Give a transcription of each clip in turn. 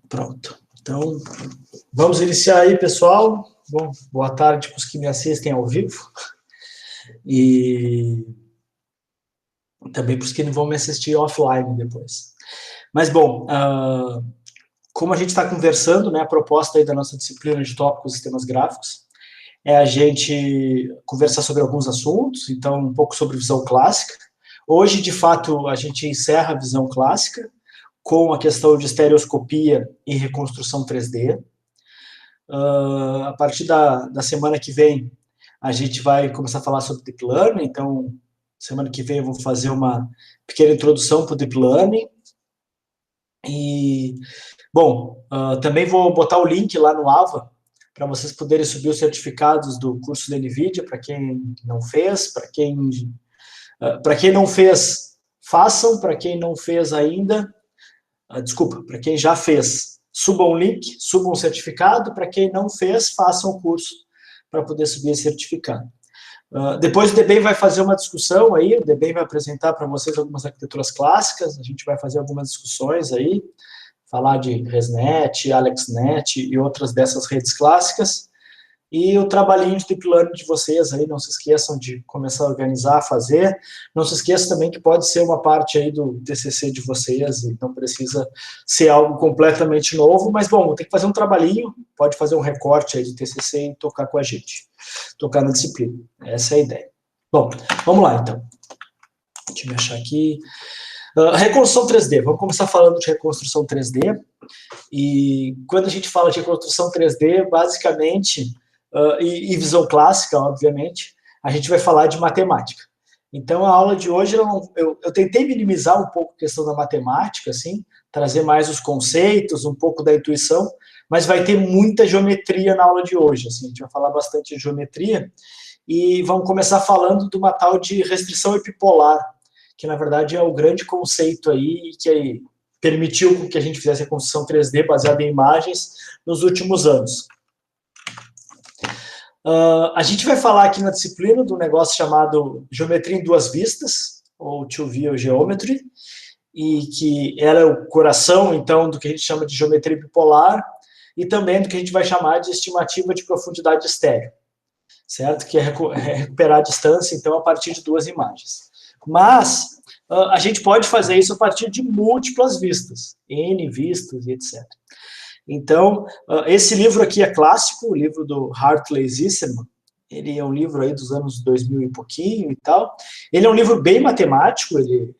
Pronto. Então, vamos iniciar aí, pessoal. Bom, boa tarde para os que me assistem ao vivo. E também para os que não vão me assistir offline depois. Mas, bom, como a gente está conversando, né, a proposta aí da nossa disciplina de tópicos e sistemas gráficos é a gente conversar sobre alguns assuntos, então um pouco sobre visão clássica. Hoje, de fato, a gente encerra a visão clássica com a questão de estereoscopia e reconstrução 3D. A partir da semana que vem, a gente vai começar a falar sobre Deep Learning, então, semana que vem eu vou fazer uma pequena introdução para o Deep Learning. E, bom, também vou botar o link lá no AVA, para vocês poderem subir os certificados do curso da NVIDIA, para quem não fez, para quem não fez, façam, para quem não fez ainda, desculpa, para quem já fez, subam o link, subam o certificado, para quem não fez, façam o curso para poder subir esse certificado. Depois o DBEM vai fazer uma discussão aí, o DBEM vai apresentar para vocês algumas arquiteturas clássicas, a gente vai fazer algumas discussões aí, falar de ResNet, AlexNet e outras dessas redes clássicas, e o trabalhinho de Deep Learning de vocês aí, não se esqueçam de começar a organizar, fazer, não se esqueçam também que pode ser uma parte aí do TCC de vocês, e não precisa ser algo completamente novo, mas bom, vou ter que fazer um trabalhinho, pode fazer um recorte aí do TCC e tocar com a gente, tocar na disciplina, essa é a ideia. Bom, vamos lá então, deixa eu me achar aqui. Reconstrução 3D, vamos começar falando de reconstrução 3D, e quando a gente fala de reconstrução 3D, basicamente, e visão clássica, obviamente, a gente vai falar de matemática. Então, a aula de hoje, eu tentei minimizar um pouco a questão da matemática, assim, trazer mais os conceitos, um pouco da intuição, mas vai ter muita geometria na aula de hoje, assim, a gente vai falar bastante de geometria, e vamos começar falando de uma tal de restrição epipolar, que na verdade é o grande conceito aí, que permitiu que a gente fizesse a construção 3D baseada em imagens nos últimos anos. A gente vai falar aqui na disciplina do negócio chamado Geometria em Duas Vistas, ou Two-View Geometry, e que ela é o coração, então, do que a gente chama de geometria bipolar, e também do que a gente vai chamar de estimativa de profundidade estéreo, certo? Que é recuperar a distância, então, a partir de duas imagens. Mas a gente pode fazer isso a partir de múltiplas vistas, N vistas e etc. Então, esse livro aqui é clássico, o livro do Hartley Zisserman, ele é um livro aí dos anos 2000 e pouquinho e tal. Ele é um livro bem matemático, ele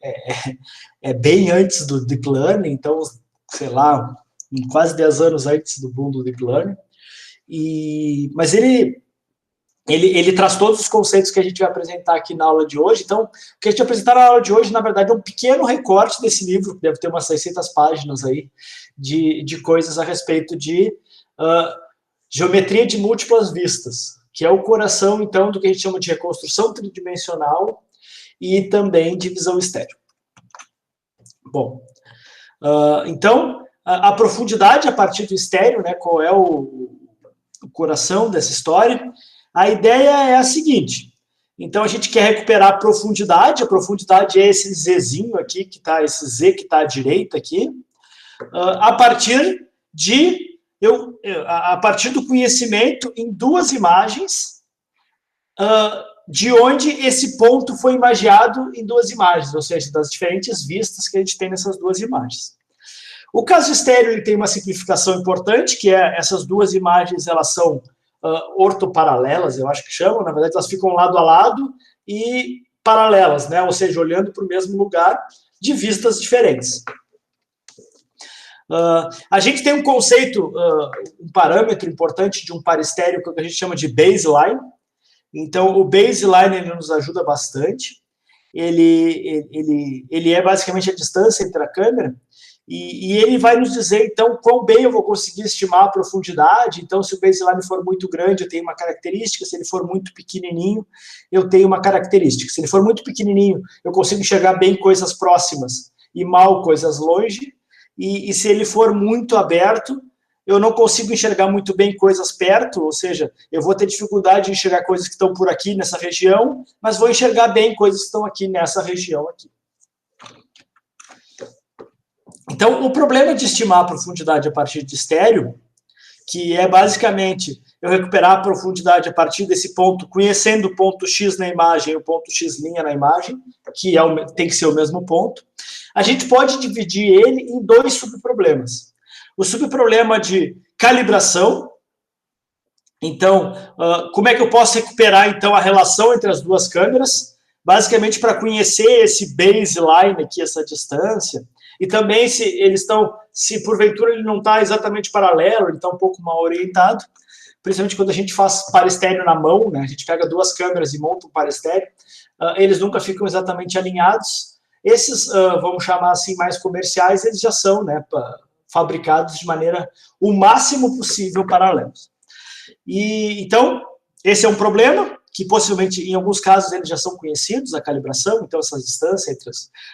é bem antes do Deep Learning, então, sei lá, quase 10 anos antes do boom do Deep Learning. Mas ele traz todos os conceitos que a gente vai apresentar aqui na aula de hoje. Então, o que a gente vai apresentar na aula de hoje, na verdade, é um pequeno recorte desse livro, que deve ter umas 600 páginas aí, de coisas a respeito de geometria de múltiplas vistas, que é o coração, então, do que a gente chama de reconstrução tridimensional e também de visão estéreo. Bom, então, a profundidade a partir do estéreo, né, qual é o coração dessa história? A ideia é a seguinte, então a gente quer recuperar a profundidade é esse Zzinho aqui, esse Z que está à direita aqui, a partir do conhecimento em duas imagens, de onde esse ponto foi imagiado em duas imagens, ou seja, das diferentes vistas que a gente tem nessas duas imagens. O caso estéreo ele tem uma simplificação importante, que é essas duas imagens, elas são ortoparalelas, eu acho que chamam, na verdade elas ficam lado a lado e paralelas, né? Ou seja, olhando para o mesmo lugar, de vistas diferentes. A gente tem um conceito, um parâmetro importante de um par estéreo que a gente chama de baseline. Então, o baseline ele nos ajuda bastante. Ele é basicamente a distância entre a câmera e ele vai nos dizer, então, quão bem eu vou conseguir estimar a profundidade. Então, se o baseline for muito grande, eu tenho uma característica. Se ele for muito pequenininho, eu tenho uma característica. Se ele for muito pequenininho, eu consigo enxergar bem coisas próximas e mal coisas longe. E se ele for muito aberto, eu não consigo enxergar muito bem coisas perto, ou seja, eu vou ter dificuldade de enxergar coisas que estão por aqui, nessa região, mas vou enxergar bem coisas que estão aqui nessa região aqui. Então, o problema de estimar a profundidade a partir de estéreo, que é basicamente eu recuperar a profundidade a partir desse ponto, conhecendo o ponto X na imagem, o ponto X' na imagem, que tem que ser o mesmo ponto, a gente pode dividir ele em dois subproblemas. O subproblema de calibração. Então, como é que eu posso recuperar, então, a relação entre as duas câmeras? Basicamente, para conhecer esse baseline aqui, essa distância, e também se porventura ele não está exatamente paralelo, ele está um pouco mal orientado, principalmente quando a gente faz para estéreo na mão, né? A gente pega duas câmeras e monta um para estéreo, eles nunca ficam exatamente alinhados. Esses, vamos chamar assim, mais comerciais, eles já são, né, fabricados de maneira o máximo possível paralelos. E, então, esse é um problema, que possivelmente, em alguns casos, eles já são conhecidos, a calibração, então essa distância entre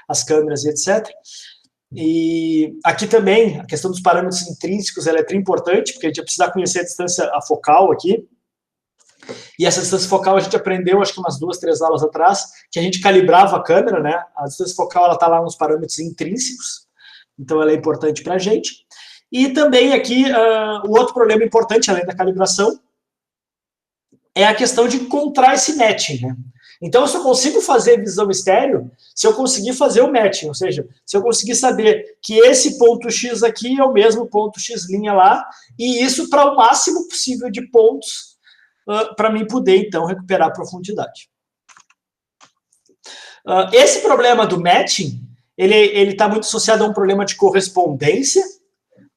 as câmeras e etc. E aqui também, a questão dos parâmetros intrínsecos, ela é bem importante, porque a gente vai precisar conhecer a distância focal aqui. E essa distância focal a gente aprendeu, acho que umas 2, 3 aulas atrás, que a gente calibrava a câmera, né? A distância focal, ela está lá nos parâmetros intrínsecos, então ela é importante para a gente. E também aqui, o outro problema importante, além da calibração, é a questão de encontrar esse matching, né? Então, eu só consigo fazer visão estéreo se eu conseguir fazer o matching, ou seja, se eu conseguir saber que esse ponto X aqui é o mesmo ponto X' lá, e isso para o máximo possível de pontos, para mim poder, então, recuperar a profundidade. Esse problema do matching, ele está muito associado a um problema de correspondência,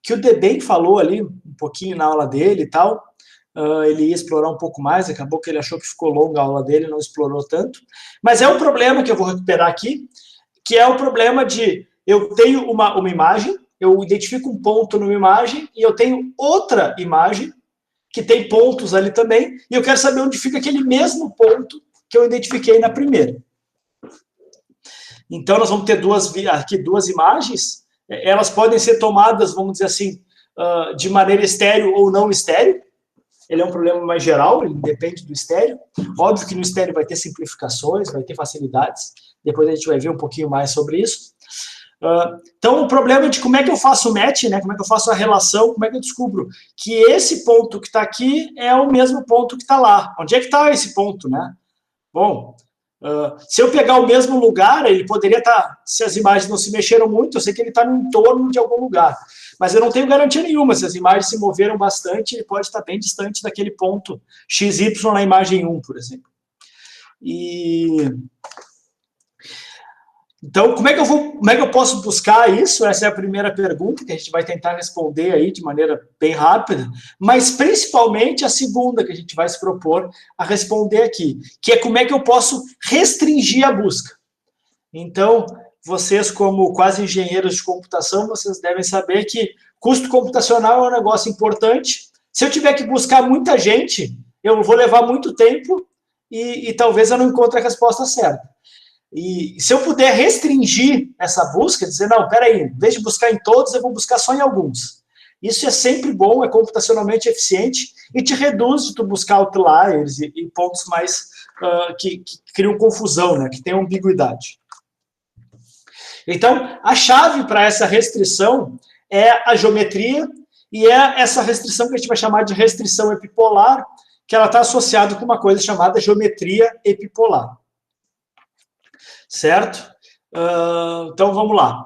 que o Deben falou ali um pouquinho na aula dele e tal. Ele ia explorar um pouco mais, acabou que ele achou que ficou longa a aula dele, não explorou tanto. Mas é um problema que eu vou recuperar aqui, que é o problema de eu tenho uma imagem, eu identifico um ponto numa imagem e eu tenho outra imagem que tem pontos ali também, e eu quero saber onde fica aquele mesmo ponto que eu identifiquei na primeira. Então, nós vamos ter aqui duas imagens, elas podem ser tomadas, vamos dizer assim, de maneira estéreo ou não estéreo. Ele é um problema mais geral, ele depende do estéreo. Óbvio que no estéreo vai ter simplificações, vai ter facilidades. Depois a gente vai ver um pouquinho mais sobre isso. Então, o problema de como é que eu faço o match, né? Como é que eu faço a relação, como é que eu descubro que esse ponto que está aqui é o mesmo ponto que está lá. Onde é que está esse ponto, né? Bom, se eu pegar o mesmo lugar, ele poderia estar, se as imagens não se mexeram muito, eu sei que ele está no entorno de algum lugar. Mas eu não tenho garantia nenhuma, se as imagens se moveram bastante, ele pode estar bem distante daquele ponto XY na imagem 1, por exemplo. Então, como é que eu posso buscar isso? Essa é a primeira pergunta que a gente vai tentar responder aí de maneira bem rápida, mas principalmente a segunda que a gente vai se propor a responder aqui, que é como é que eu posso restringir a busca. Então, vocês, como quase engenheiros de computação, vocês devem saber que custo computacional é um negócio importante. Se eu tiver que buscar muita gente, eu vou levar muito tempo e talvez eu não encontre a resposta certa. E se eu puder restringir essa busca, dizer, não, peraí, em vez de buscar em todos, eu vou buscar só em alguns. Isso é sempre bom, é computacionalmente eficiente e te reduz de tu buscar outliers e pontos mais que criam confusão, né, que tem ambiguidade. Então, a chave para essa restrição é a geometria, e é essa restrição que a gente vai chamar de restrição epipolar, que ela está associada com uma coisa chamada geometria epipolar. Certo? Então, vamos lá. O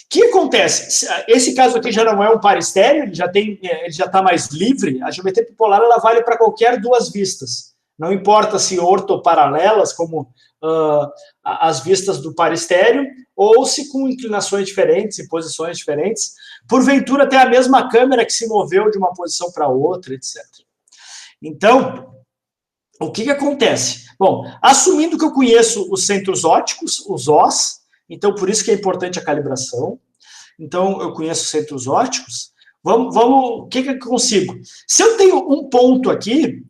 que acontece? Esse caso aqui já não é um par estéreo, ele já está mais livre. A geometria epipolar ela vale para qualquer duas vistas. Não importa se ortoparalelas, como as vistas do par estéreo, ou se com inclinações diferentes e posições diferentes. Porventura, até a mesma câmera que se moveu de uma posição para outra, etc. Então, o que acontece? Bom, assumindo que eu conheço os centros ópticos, os Os, então por isso que é importante a calibração. Então, eu conheço os centros ópticos. O que eu consigo? Se eu tenho um ponto aqui,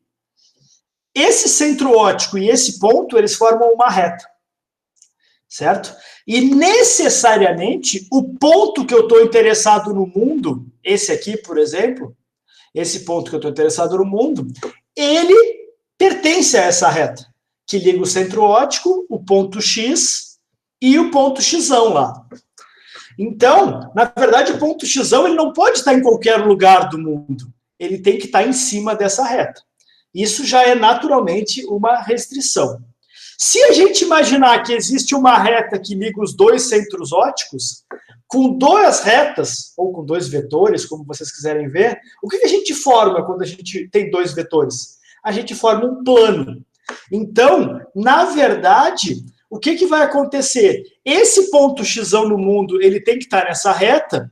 esse centro óptico e esse ponto, eles formam uma reta. Certo? E necessariamente, o ponto que eu estou interessado no mundo, esse aqui, por exemplo, esse ponto que eu estou interessado no mundo, ele pertence a essa reta, que liga o centro óptico, o ponto X e o ponto X lá. Então, na verdade, o ponto x ele não pode estar em qualquer lugar do mundo. Ele tem que estar em cima dessa reta. Isso já é naturalmente uma restrição. Se a gente imaginar que existe uma reta que liga os dois centros ópticos, com duas retas, ou com dois vetores, como vocês quiserem ver, o que a gente forma quando a gente tem dois vetores? A gente forma um plano. Então, na verdade, o que vai acontecer? Esse ponto x no mundo, ele tem que estar nessa reta,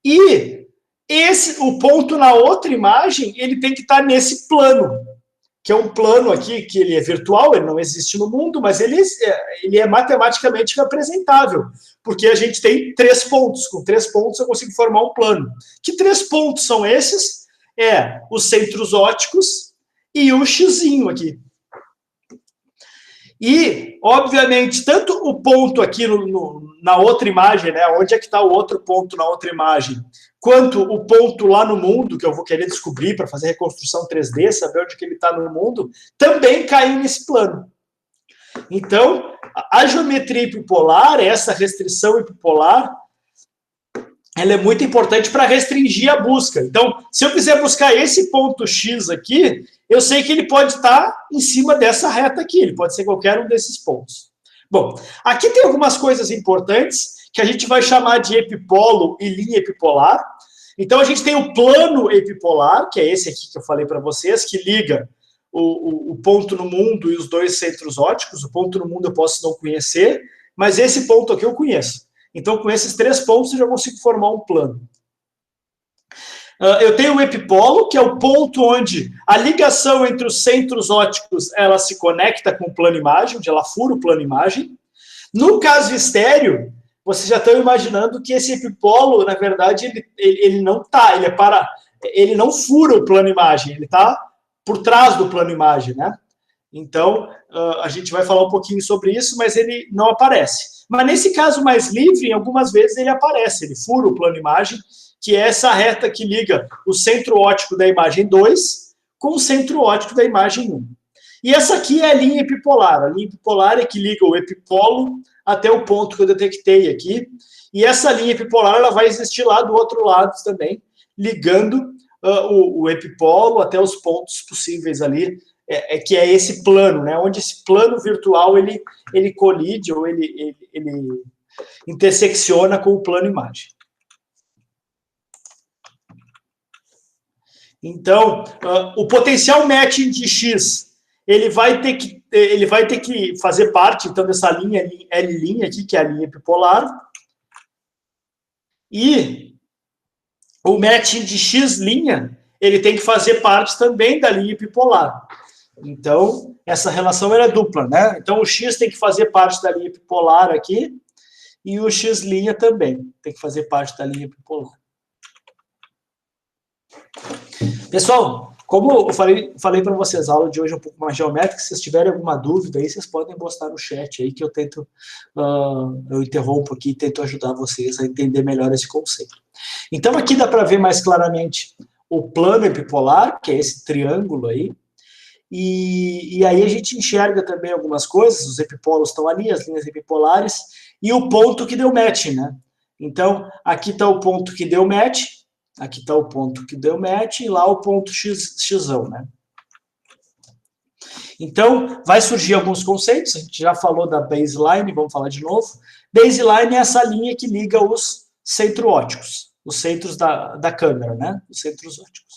e o ponto na outra imagem, ele tem que estar nesse plano, que é um plano aqui, que ele é virtual, ele não existe no mundo, mas ele é matematicamente representável, porque a gente tem 3 pontos. Com 3 pontos eu consigo formar um plano. Que 3 pontos são esses? Os centros ópticos e o xzinho aqui. E, obviamente, tanto o ponto aqui na outra imagem, né, onde é que está o outro ponto na outra imagem, quanto o ponto lá no mundo, que eu vou querer descobrir para fazer reconstrução 3D, saber onde que ele está no mundo, também caem nesse plano. Então, a geometria epipolar, essa restrição epipolar, ela é muito importante para restringir a busca. Então, se eu quiser buscar esse ponto X aqui, eu sei que ele pode estar em cima dessa reta aqui, ele pode ser qualquer um desses pontos. Bom, aqui tem algumas coisas importantes que a gente vai chamar de epipolo e linha epipolar. Então, a gente tem o plano epipolar, que é esse aqui que eu falei para vocês, que liga o ponto no mundo e os dois centros ópticos. O ponto no mundo eu posso não conhecer, mas esse ponto aqui eu conheço. Então, com esses 3 pontos, eu já consigo formar um plano. Eu tenho o epipolo, que é o ponto onde a ligação entre os centros ópticos ela se conecta com o plano imagem, onde ela fura o plano imagem. No caso estéreo, vocês já estão imaginando que esse epipolo, na verdade, ele não está, ele não fura o plano imagem, ele está por trás do plano imagem, né? Então, a gente vai falar um pouquinho sobre isso, mas ele não aparece. Mas nesse caso mais livre, algumas vezes ele aparece, ele fura o plano imagem, que é essa reta que liga o centro óptico da imagem 2 com o centro óptico da imagem 1. E essa aqui é a linha epipolar. A linha epipolar é que liga o epipolo até o ponto que eu detectei aqui. E essa linha epipolar ela vai existir lá do outro lado também, ligando o epipolo até os pontos possíveis ali, que é esse plano, né? Onde esse plano virtual ele colide ou ele intersecciona com o plano imagem. Então, o potencial matching de X, ele vai ter que fazer parte, então, dessa linha L' aqui, que é a linha epipolar, e o matching de X', ele tem que fazer parte também da linha epipolar. Então, essa relação é dupla, né? Então, o X tem que fazer parte da linha epipolar aqui, e o X' também tem que fazer parte da linha epipolar. Pessoal, como eu falei para vocês, a aula de hoje é um pouco mais geométrica. Se vocês tiverem alguma dúvida aí, vocês podem postar no chat aí, que eu tento, eu interrompo aqui e tento ajudar vocês a entender melhor esse conceito. Então, aqui dá para ver mais claramente o plano epipolar, que é esse triângulo aí, e aí a gente enxerga também algumas coisas, os epipolos estão ali, as linhas epipolares, e o ponto que deu match, né? Então, aqui está o ponto que deu match, aqui está o ponto que deu match, e lá o ponto xão, né? Então, vai surgir alguns conceitos, a gente já falou da baseline, vamos falar de novo. Baseline é essa linha que liga os centro-ópticos, os centros da câmera, né? Os centros ópticos.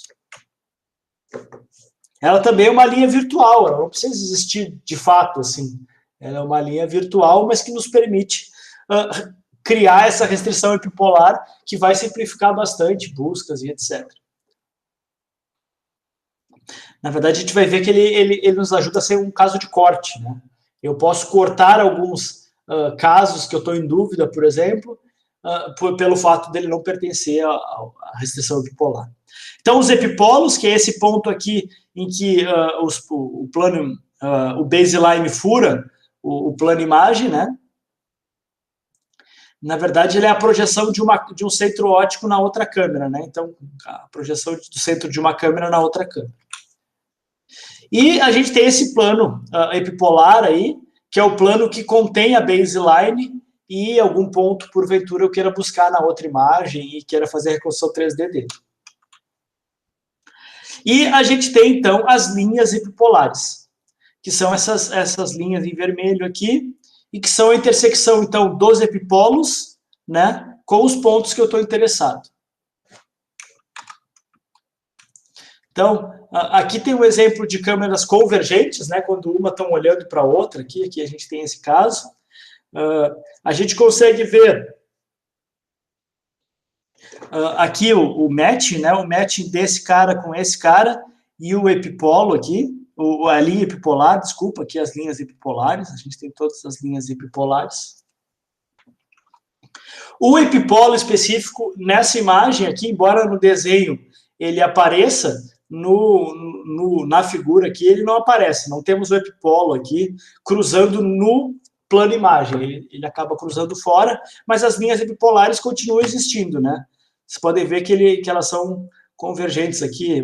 Ela também é uma linha virtual, ela não precisa existir de fato, assim. Ela é uma linha virtual, mas que nos permite criar essa restrição epipolar, que vai simplificar bastante buscas e etc. Na verdade, a gente vai ver que ele nos ajuda a ser um caso de corte, né? Eu posso cortar alguns casos que eu estou em dúvida, por exemplo, pelo fato dele não pertencer à restrição epipolar. Então, os epipolos, que é esse ponto aqui em que o baseline fura o plano imagem, né? Na verdade, ele é a projeção de um centro óptico na outra câmera, né? Então, a projeção do centro de uma câmera na outra câmera. E a gente tem esse plano epipolar aí, que é o plano que contém a baseline e algum ponto, porventura, eu queira buscar na outra imagem e queira fazer a reconstrução 3D dele. E a gente tem, então, as linhas epipolares, que são essas linhas em vermelho aqui, e que são a intersecção, então, dos epipolos, né, com os pontos que eu estou interessado. Então, aqui tem um exemplo de câmeras convergentes, né, quando uma estão olhando para a outra, aqui a gente tem esse caso. A gente consegue ver aqui o match, né, o match desse cara com esse cara, e o epipolo aqui, a linha epipolar, desculpa, aqui as linhas epipolares, a gente tem todas as linhas epipolares. O epipolo específico, nessa imagem aqui, embora no desenho ele apareça, na figura aqui ele não aparece, não temos o epipolo aqui cruzando no plano imagem, ele acaba cruzando fora, mas as linhas epipolares continuam existindo, né? Vocês podem ver que elas são convergentes aqui,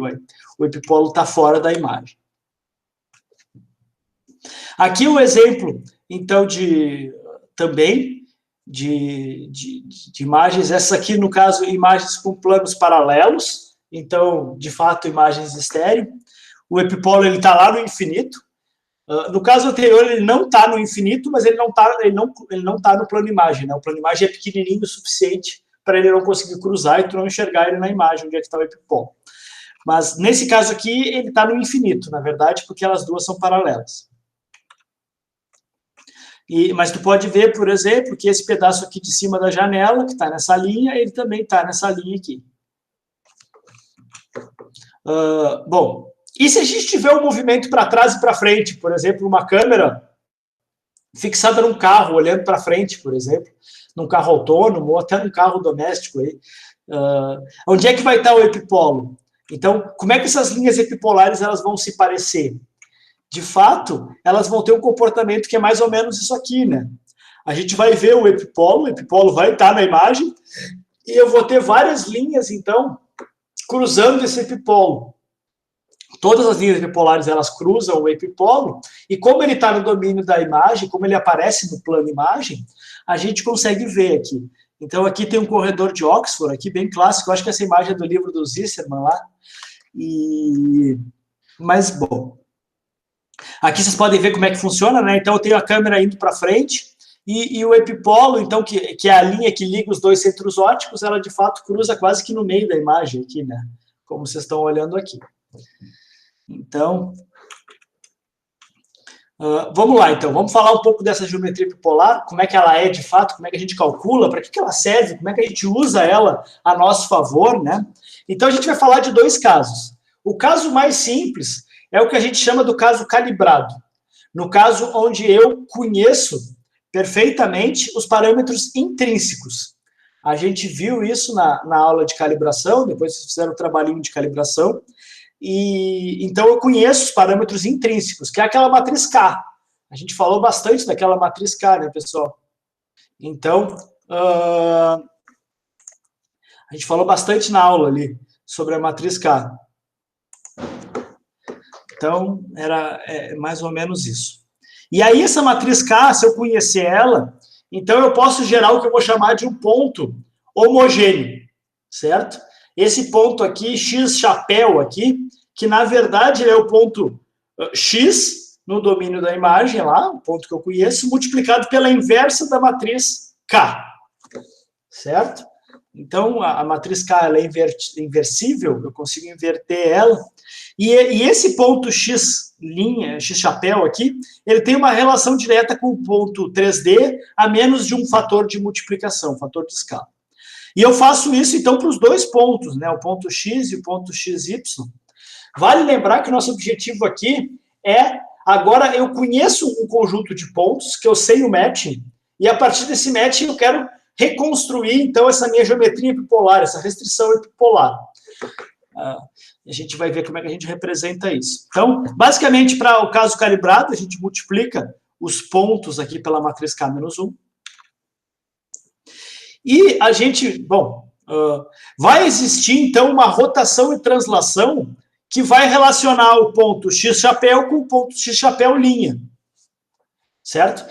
o epipolo está fora da imagem. Aqui o exemplo, então, também de imagens, essas aqui, no caso, imagens com planos paralelos, então, de fato, imagens estéreo. O epipolo está lá no infinito. No caso anterior, ele não está no infinito, mas ele não tá no plano imagem, né? O plano imagem é pequenininho o suficiente para ele não conseguir cruzar e tu não enxergar ele na imagem, onde é que está o epipolo. Mas, nesse caso aqui, ele está no infinito, na verdade, porque elas duas são paralelas. Mas tu pode ver, por exemplo, que esse pedaço aqui de cima da janela, que está nessa linha, ele também está nessa linha aqui. Bom, e se a gente tiver um movimento para trás e para frente, por exemplo, uma câmera fixada num carro, olhando para frente, por exemplo, num carro autônomo ou até num carro doméstico, aí, onde é que vai estar o epipolo? Então, como é que essas linhas epipolares elas vão se parecer? De fato, elas vão ter um comportamento que é mais ou menos isso aqui, né? A gente vai ver o epipolo vai estar na imagem, e eu vou ter várias linhas, então, cruzando esse epipolo. Todas as linhas epipolares, elas cruzam o epipolo, e como ele está no domínio da imagem, como ele aparece no plano imagem, a gente consegue ver aqui. Então, aqui tem um corredor de Oxford, aqui bem clássico, eu acho que essa imagem é do livro do Zisserman lá. Mas, bom, aqui vocês podem ver como é que funciona, né? Então, eu tenho a câmera indo para frente, e o epipolo, então, que é a linha que liga os dois centros ópticos, ela, de fato, cruza quase que no meio da imagem aqui, né? Como vocês estão olhando aqui. Então, vamos lá, então. Vamos falar um pouco dessa geometria epipolar, como é que ela é, de fato, como é que a gente calcula, para que ela serve, como é que a gente usa ela a nosso favor, né? Então, a gente vai falar de dois casos. O caso mais simples é o que a gente chama do caso calibrado. No caso onde eu conheço perfeitamente os parâmetros intrínsecos. A gente viu isso na aula de calibração, depois vocês fizeram o trabalhinho de calibração, e então eu conheço os parâmetros intrínsecos, que é aquela matriz K. A gente falou bastante daquela matriz K, né, pessoal? Então, a gente falou bastante na aula ali sobre a matriz K. Então, era mais ou menos isso. E aí, essa matriz K, se eu conhecer ela, então eu posso gerar o que eu vou chamar de um ponto homogêneo, certo? Esse ponto aqui, X chapéu aqui, que na verdade é o ponto X no domínio da imagem lá, o ponto que eu conheço, multiplicado pela inversa da matriz K, certo? Então, a matriz K ela é inversível, eu consigo inverter ela, e esse ponto X chapéu aqui, ele tem uma relação direta com o ponto 3D a menos de um fator de multiplicação, fator de escala. E eu faço isso, então, para os dois pontos, né, o ponto X e o ponto XY. Vale lembrar que o nosso objetivo aqui é, agora eu conheço um conjunto de pontos, que eu sei o matching, e a partir desse matching eu quero reconstruir, então, essa minha geometria epipolar, essa restrição epipolar. A gente vai ver como é que a gente representa isso. Então, basicamente, para o caso calibrado, a gente multiplica os pontos aqui pela matriz K-1. E a gente, bom, vai existir, então, uma rotação e translação que vai relacionar o ponto X chapéu com o ponto X chapéu linha, certo?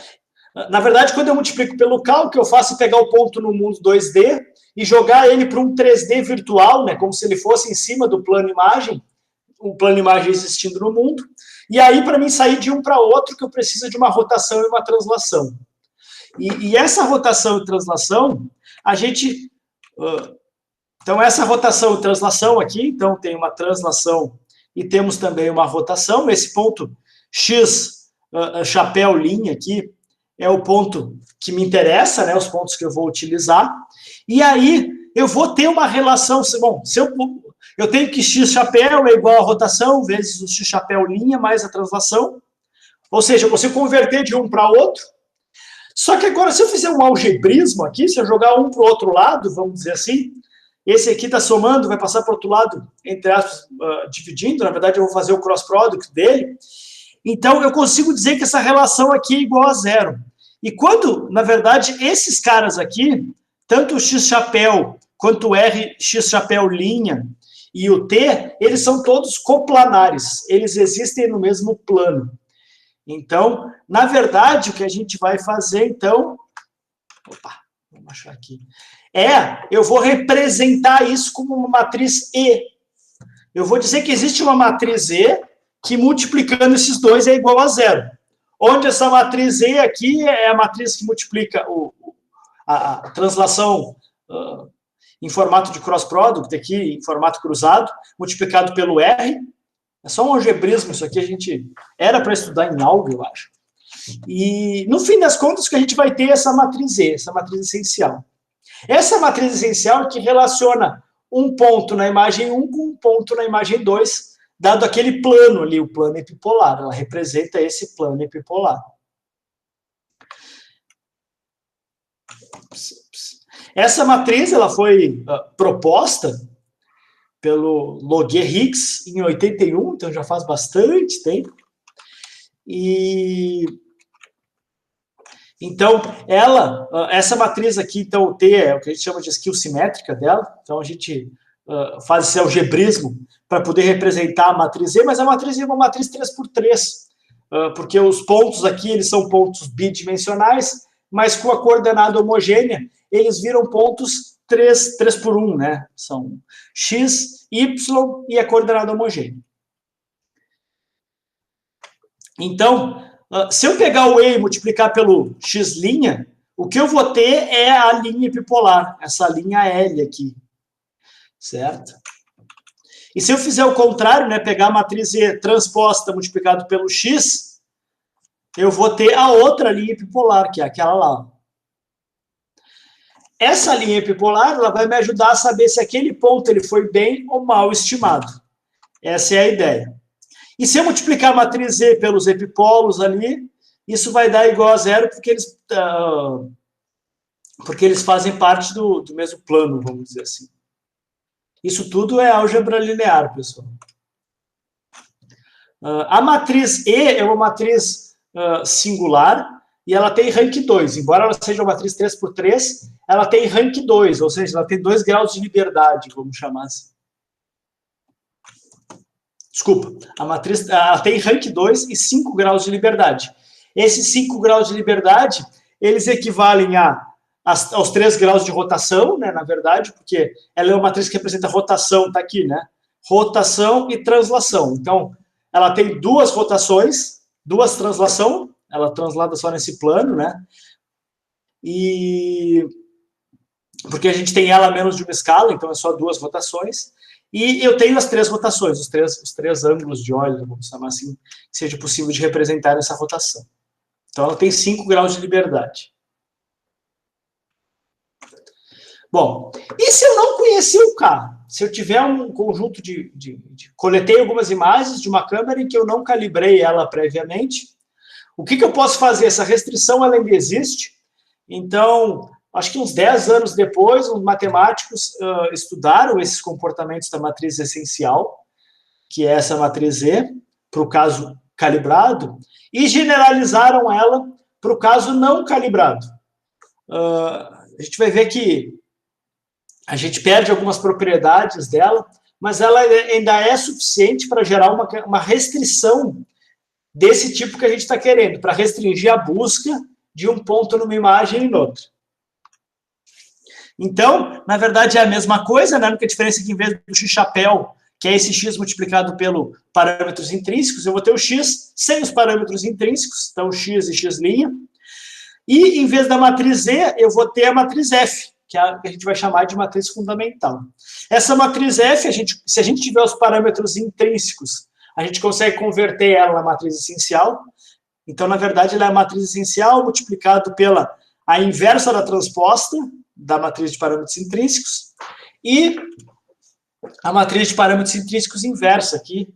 Na verdade, quando eu multiplico pelo K, o que eu faço é pegar o ponto no mundo 2D e jogar ele para um 3D virtual, né, como se ele fosse em cima do plano imagem, um plano imagem existindo no mundo. E aí, para mim sair de um para outro, que eu preciso de uma rotação e uma translação. E essa rotação e translação, a gente... Então, essa rotação e translação aqui, então tem uma translação e temos também uma rotação. Esse ponto X, chapéu, linha aqui, é o ponto que me interessa, né, os pontos que eu vou utilizar. E aí, eu vou ter uma relação... Bom, se eu tenho que X chapéu é igual a rotação vezes o X chapéu linha mais a translação. Ou seja, eu consigo converter de um para outro. Só que agora, se eu fizer um algebrismo aqui, se eu jogar um para o outro lado, vamos dizer assim, esse aqui está somando, vai passar para o outro lado, entre aspas, dividindo, na verdade eu vou fazer o cross product dele. Então, eu consigo dizer que essa relação aqui é igual a zero. E quando, na verdade, esses caras aqui, tanto o X chapéu quanto o R X chapéu linha e o T, eles são todos coplanares, eles existem no mesmo plano. Então, na verdade, o que a gente vai fazer, então... Opa, vamos achar aqui. Eu vou representar isso como uma matriz E. Eu vou dizer que existe uma matriz E que, multiplicando esses dois, é igual a zero. Onde essa matriz E aqui é a matriz que multiplica a translação em formato de cross product, aqui em formato cruzado, multiplicado pelo R. É só um algebrismo, isso aqui a gente era para estudar em algo, eu acho. E, no fim das contas, que a gente vai ter essa matriz E, essa matriz essencial. Essa matriz essencial que relaciona um ponto na imagem 1 com um ponto na imagem 2, dado aquele plano ali, o plano epipolar. Ela representa esse plano epipolar. Essa matriz ela foi proposta pelo Loguet-Hicks em 81, então já faz bastante tempo. E então, essa matriz aqui, então, o T é o que a gente chama de skill simétrica dela. Então, a gente faz esse algebrismo para poder representar a matriz E, mas a matriz E é uma matriz 3x3, porque os pontos aqui, eles são pontos bidimensionais, mas com a coordenada homogênea, eles viram pontos 3x1, né? São x, y e a coordenada homogênea. Então, se eu pegar o E e multiplicar pelo x', o que eu vou ter é a linha epipolar, essa linha L aqui, certo? E se eu fizer o contrário, né, pegar a matriz E transposta multiplicado pelo x, eu vou ter a outra linha epipolar, que é aquela lá. Essa linha epipolar ela vai me ajudar a saber se aquele ponto ele foi bem ou mal estimado. Essa é a ideia. E se eu multiplicar a matriz E pelos epipolos ali, isso vai dar igual a zero, porque eles fazem parte do mesmo plano, vamos dizer assim. Isso tudo é álgebra linear, pessoal. A matriz E é uma matriz singular e ela tem rank 2. Embora ela seja uma matriz 3x3, ela tem rank 2, ou seja, ela tem 2 graus de liberdade, vamos chamar assim. Desculpa, a matriz ela tem rank 2 e 5 graus de liberdade. Esses 5 graus de liberdade, eles equivalem aos 3 graus de rotação, né, na verdade, porque ela é uma matriz que representa rotação, está aqui, né? Rotação e translação. Então, ela tem 2 rotações, 2 translação, ela translada só nesse plano, né? E porque a gente tem ela a menos de uma escala, então é só 2 rotações. E eu tenho as 3 rotações, os três ângulos de Euler, vamos chamar assim, que seja possível de representar essa rotação. Então, ela tem 5 graus de liberdade. Bom, e se eu não conhecer o K? Se eu tiver um conjunto coletei algumas imagens de uma câmera em que eu não calibrei ela previamente, o que eu posso fazer? Essa restrição ela ainda existe. Então, acho que uns 10 anos depois, os matemáticos estudaram esses comportamentos da matriz essencial, que é essa matriz E, para o caso calibrado, e generalizaram ela para o caso não calibrado. A gente vai ver que a gente perde algumas propriedades dela, mas ela ainda é suficiente para gerar uma restrição desse tipo que a gente está querendo, para restringir a busca de um ponto numa imagem e noutra. Então, na verdade, é a mesma coisa, né? A única diferença é que, em vez do x-chapéu, que é esse x multiplicado pelo parâmetros intrínsecos, eu vou ter o x sem os parâmetros intrínsecos, então x e x'. E, em vez da matriz E, eu vou ter a matriz F, que a gente vai chamar de matriz fundamental. Essa matriz F, se a gente tiver os parâmetros intrínsecos, a gente consegue converter ela na matriz essencial. Então, na verdade, ela é a matriz essencial multiplicado pela a inversa da transposta da matriz de parâmetros intrínsecos e a matriz de parâmetros intrínsecos inversa aqui,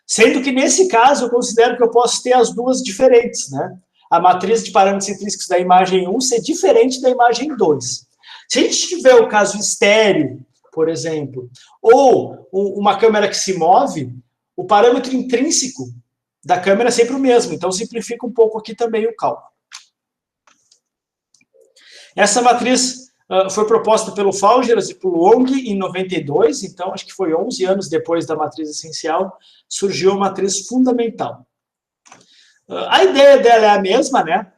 sendo que, nesse caso, eu considero que eu posso ter as duas diferentes, né? A matriz de parâmetros intrínsecos da imagem 1 ser diferente da imagem 2. Se a gente tiver o caso estéreo, por exemplo, ou uma câmera que se move, o parâmetro intrínseco da câmera é sempre o mesmo, então simplifica um pouco aqui também o cálculo. Essa matriz foi proposta pelo Faugeras e pelo Wong em 92, então acho que foi 11 anos depois da matriz essencial, surgiu a matriz fundamental. A ideia dela é a mesma, né,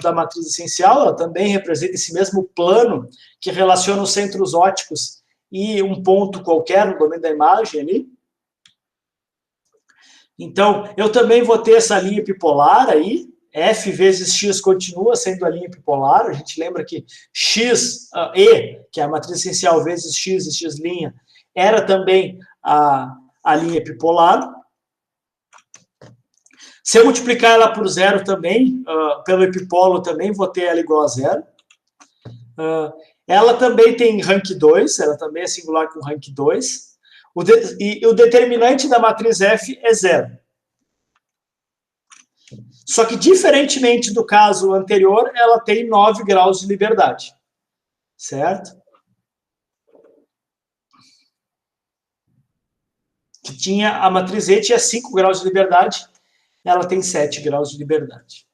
da matriz essencial, ela também representa esse mesmo plano que relaciona os centros óticos e um ponto qualquer no domínio da imagem ali. Então, eu também vou ter essa linha epipolar aí, F vezes X continua sendo a linha epipolar, a gente lembra que X, E, que é a matriz essencial, vezes X e X', era também a linha epipolar. Se eu multiplicar ela por zero também, pelo epipolo também, vou ter ela igual a zero. Ela também tem rank 2, ela também é singular com rank 2. E o determinante da matriz F é zero. Só que, diferentemente do caso anterior, ela tem 9 graus de liberdade. Certo? A matriz E tinha 5 graus de liberdade, ela tem 7 graus de liberdade.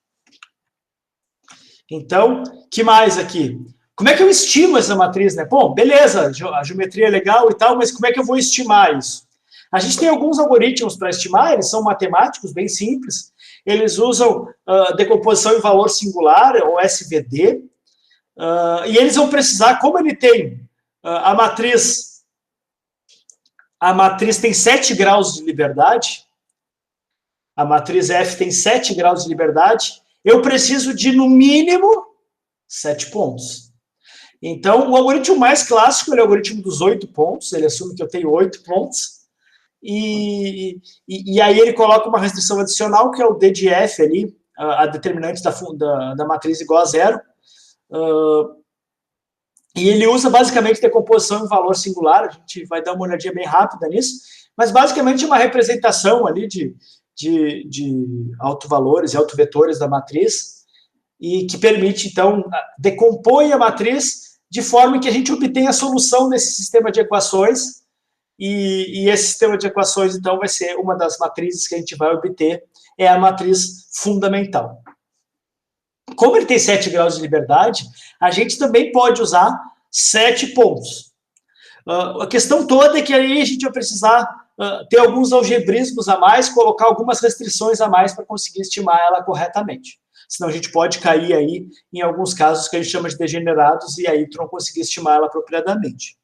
Então, que mais aqui? Como é que eu estimo essa matriz, né? Bom, beleza, a geometria é legal e tal, mas como é que eu vou estimar isso? A gente tem alguns algoritmos para estimar, eles são matemáticos, bem simples. Eles usam decomposição em valor singular, ou SVD, e eles vão precisar, como ele tem a matriz tem 7 graus de liberdade, a matriz F tem 7 graus de liberdade, eu preciso de, no mínimo, 7 pontos. Então, o algoritmo mais clássico é o algoritmo dos 8 pontos, ele assume que eu tenho 8 pontos, e aí ele coloca uma restrição adicional, que é o D de F ali, a determinante da matriz igual a zero, e ele usa basicamente decomposição em valor singular, a gente vai dar uma olhadinha bem rápida nisso, mas basicamente é uma representação ali de autovalores e autovetores da matriz, e que permite, então, decompõe a matriz de forma que a gente obtenha a solução desse sistema de equações, e esse sistema de equações, então, vai ser uma das matrizes que a gente vai obter, é a matriz fundamental. Como ele tem 7 graus de liberdade, a gente também pode usar 7 pontos. A questão toda é que aí a gente vai precisar ter alguns algebrismos a mais, colocar algumas restrições a mais para conseguir estimar ela corretamente. Senão a gente pode cair aí em alguns casos que a gente chama de degenerados e aí tu não conseguir estimar ela apropriadamente.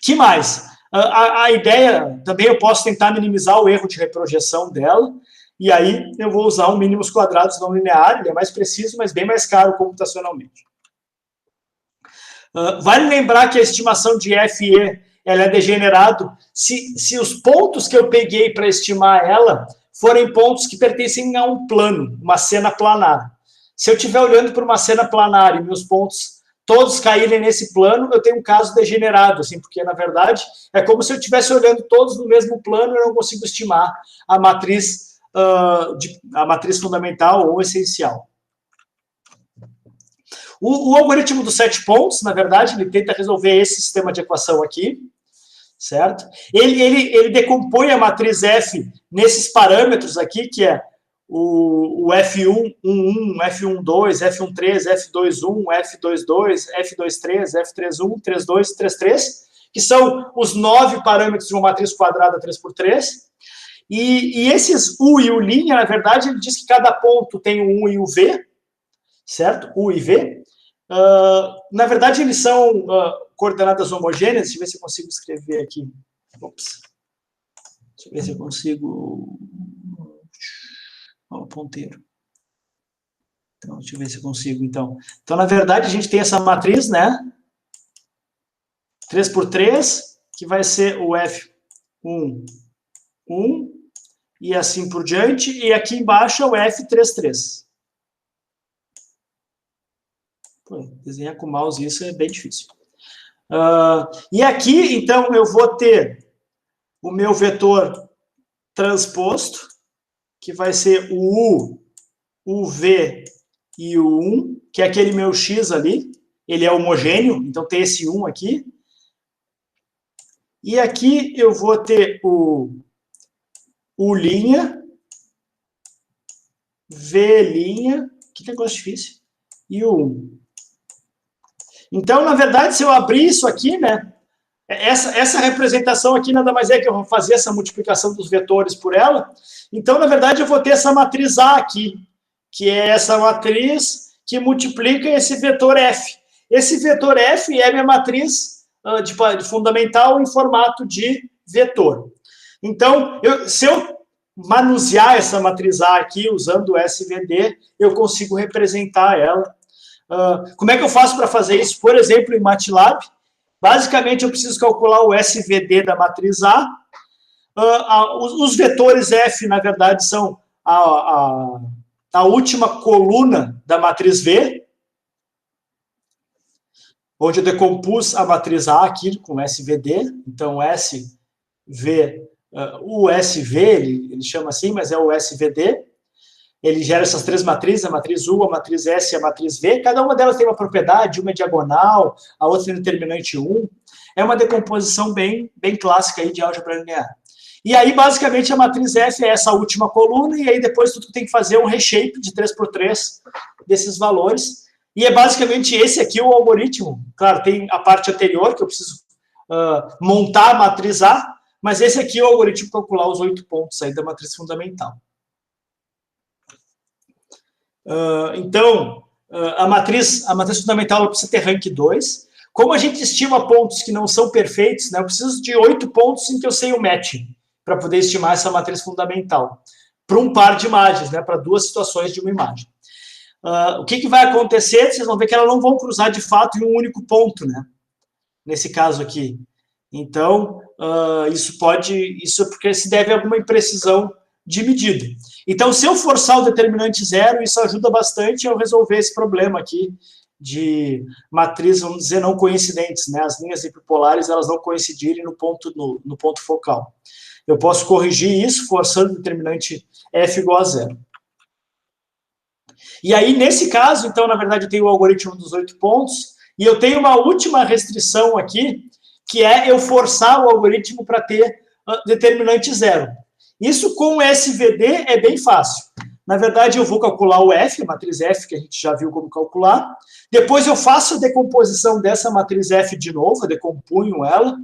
Que mais? A ideia, também eu posso tentar minimizar o erro de reprojeção dela, e aí eu vou usar um mínimos quadrados não linear, ele é mais preciso, mas bem mais caro computacionalmente. Vale lembrar que a estimação de FE ela é degenerado se os pontos que eu peguei para estimar ela forem pontos que pertencem a um plano, uma cena planar. Se eu estiver olhando para uma cena planar e meus pontos todos caírem nesse plano, eu tenho um caso degenerado, assim, porque, na verdade, é como se eu estivesse olhando todos no mesmo plano e eu não consigo estimar a matriz fundamental ou essencial. O algoritmo dos 7 pontos, na verdade, ele tenta resolver esse sistema de equação aqui, certo? Ele decompõe a matriz F nesses parâmetros aqui, que é o F1, 11, F12, F13, F21, F22, F23, F31, 32, 33, que são os 9 parâmetros de uma matriz quadrada 3x3, e esses U e U', na verdade, ele diz que cada ponto tem um U e U V, certo? U e V. Na verdade, eles são coordenadas homogêneas. Deixa eu ver se eu consigo escrever aqui. Ops. Deixa eu ver se eu consigo... Ó, o ponteiro. Então, deixa eu ver se eu consigo, então. Então, na verdade, a gente tem essa matriz, né? 3 por 3, que vai ser o F1, 1, e assim por diante. E aqui embaixo é o F33. Pô, desenhar com mouse isso é bem difícil. E aqui, então, eu vou ter o meu vetor transposto, que vai ser o U, o V e o 1, que é aquele meu X ali. Ele é homogêneo, então tem esse 1 aqui. E aqui eu vou ter o U', V', que negócio difícil, e o 1. Então, na verdade, se eu abrir isso aqui, né, essa representação aqui nada mais é que eu vou fazer essa multiplicação dos vetores por ela. Então, na verdade, eu vou ter essa matriz A aqui, que é essa matriz que multiplica esse vetor F. Esse vetor F é minha matriz de fundamental em formato de vetor. Então, se eu manusear essa matriz A aqui usando o SVD, eu consigo representar ela. Como é que eu faço para fazer isso? Por exemplo, em MATLAB, basicamente eu preciso calcular o SVD da matriz A. Os vetores F, na verdade, são a última coluna da matriz V, onde eu decompus a matriz A aqui com SVD. Então, SV, o SV, ele chama assim, mas é o SVD. Ele gera essas três matrizes, a matriz U, a matriz S e a matriz V. Cada uma delas tem uma propriedade, uma é diagonal, a outra é determinante 1. É uma decomposição bem clássica aí de álgebra linear. E aí, basicamente, a matriz F é essa última coluna, e aí depois tu tem que fazer um reshape de 3x3 desses valores. E é basicamente esse aqui o algoritmo. Claro, tem a parte anterior, que eu preciso montar a matriz A, mas esse aqui é o algoritmo para calcular os 8 pontos aí da matriz fundamental. Então, a matriz fundamental ela precisa ter rank 2. Como a gente estima pontos que não são perfeitos, né, eu preciso de 8 pontos em que eu sei o matching, para poder estimar essa matriz fundamental, para um par de imagens, né, para duas situações de uma imagem. O que vai acontecer? Vocês vão ver que elas não vão cruzar de fato em um único ponto, né, nesse caso aqui. Então, isso é porque se deve a alguma imprecisão de medida. Então, se eu forçar o determinante zero, isso ajuda bastante a eu resolver esse problema aqui de matriz, vamos dizer, não coincidentes, né? As linhas hipopolares, elas não coincidirem no ponto focal. Eu posso corrigir isso forçando o determinante f igual a zero. E aí, nesse caso, então, na verdade, eu tenho o algoritmo dos 8 pontos, e eu tenho uma última restrição aqui, que é eu forçar o algoritmo para ter determinante zero. Isso com o SVD é bem fácil. Na verdade, eu vou calcular o F, a matriz F, que a gente já viu como calcular. Depois eu faço a decomposição dessa matriz F de novo, eu decompunho ela.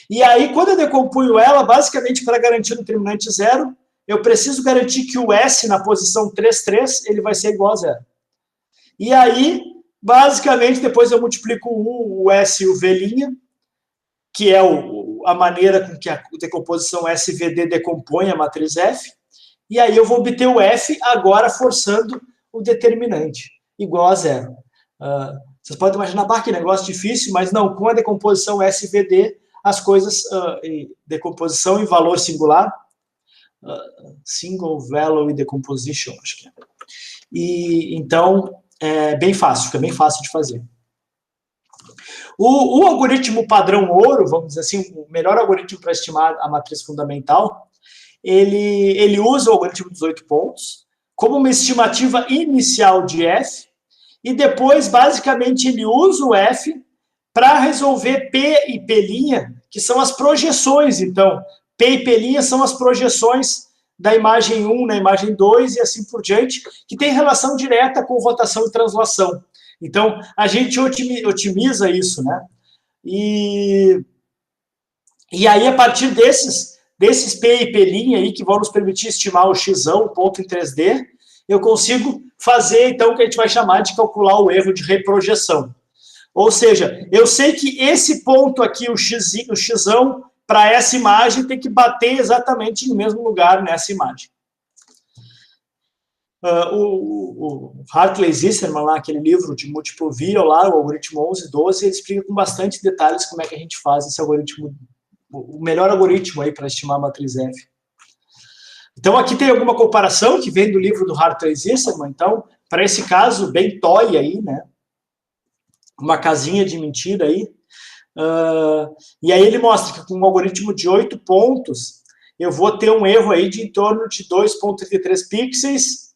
E aí, quando eu decompunho ela, basicamente, para garantir o determinante zero, eu preciso garantir que o S na posição 3, 3, ele vai ser igual a zero. E aí, basicamente, depois eu multiplico o S e o V', que é a maneira com que a decomposição SVD decompõe a matriz F, e aí eu vou obter o F agora forçando o determinante, igual a zero. Vocês podem imaginar, que negócio difícil, mas não, com a decomposição SVD, as coisas, decomposição em valor singular, single value decomposition, acho que é. E, então, fica bem fácil de fazer. O algoritmo padrão ouro, vamos dizer assim, o melhor algoritmo para estimar a matriz fundamental, ele usa o algoritmo dos 8 pontos como uma estimativa inicial de F, e depois, basicamente, ele usa o F para resolver P e P', que são as projeções. Então, P e P' são as projeções da imagem 1 na imagem 2 e assim por diante, que tem relação direta com rotação e translação. Então, a gente otimiza isso, né? E aí, a partir desses P e P' aí, que vão nos permitir estimar o x, o ponto em 3D, eu consigo fazer, então, o que a gente vai chamar de calcular o erro de reprojeção. Ou seja, eu sei que esse ponto aqui, o xão, para essa imagem, tem que bater exatamente no mesmo lugar nessa imagem. O Hartley Zisserman, lá, aquele livro de Multiple View, lá, o algoritmo 1112, ele explica com bastante detalhes como é que a gente faz esse algoritmo, o melhor algoritmo aí para estimar a matriz F. Então, aqui tem alguma comparação que vem do livro do Hartley Zisserman. Então, para esse caso, bem toy aí, né? Uma casinha de mentira aí. E aí ele mostra que com um algoritmo de 8 pontos, eu vou ter um erro aí de em torno de 2,33 pixels.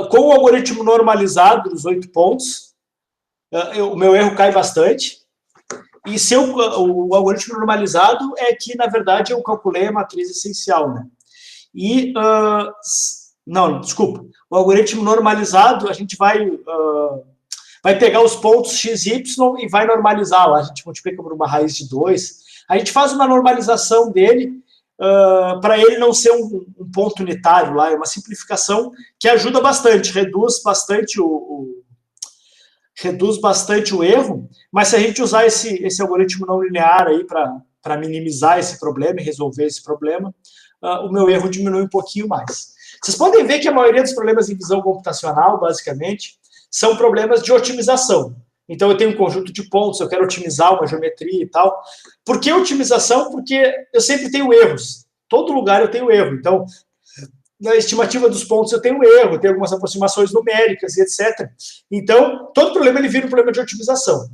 Com o algoritmo normalizado dos 8 pontos, o meu erro cai bastante. E se o algoritmo normalizado é que, na verdade, eu calculei a matriz essencial, né? E, não, desculpa. O algoritmo normalizado, a gente vai pegar os pontos x, y e vai normalizar lá. A gente multiplica por uma raiz de 2. A gente faz uma normalização dele para ele não ser um ponto unitário lá. É uma simplificação que ajuda bastante, reduz bastante o erro, mas se a gente usar esse algoritmo não linear aí para minimizar esse problema e resolver esse problema, o meu erro diminui um pouquinho mais. Vocês podem ver que a maioria dos problemas em visão computacional, basicamente, são problemas de otimização. Então, eu tenho um conjunto de pontos, eu quero otimizar uma geometria e tal. Por que otimização? Porque eu sempre tenho erros. Todo lugar eu tenho erro. Então, na estimativa dos pontos eu tenho erro, eu tenho algumas aproximações numéricas e etc. Então, todo problema ele vira um problema de otimização.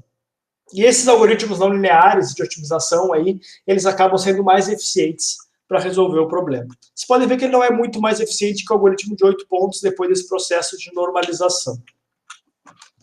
E esses algoritmos não lineares de otimização aí, eles acabam sendo mais eficientes para resolver o problema. Vocês podem ver que ele não é muito mais eficiente que o algoritmo de 8 pontos depois desse processo de normalização.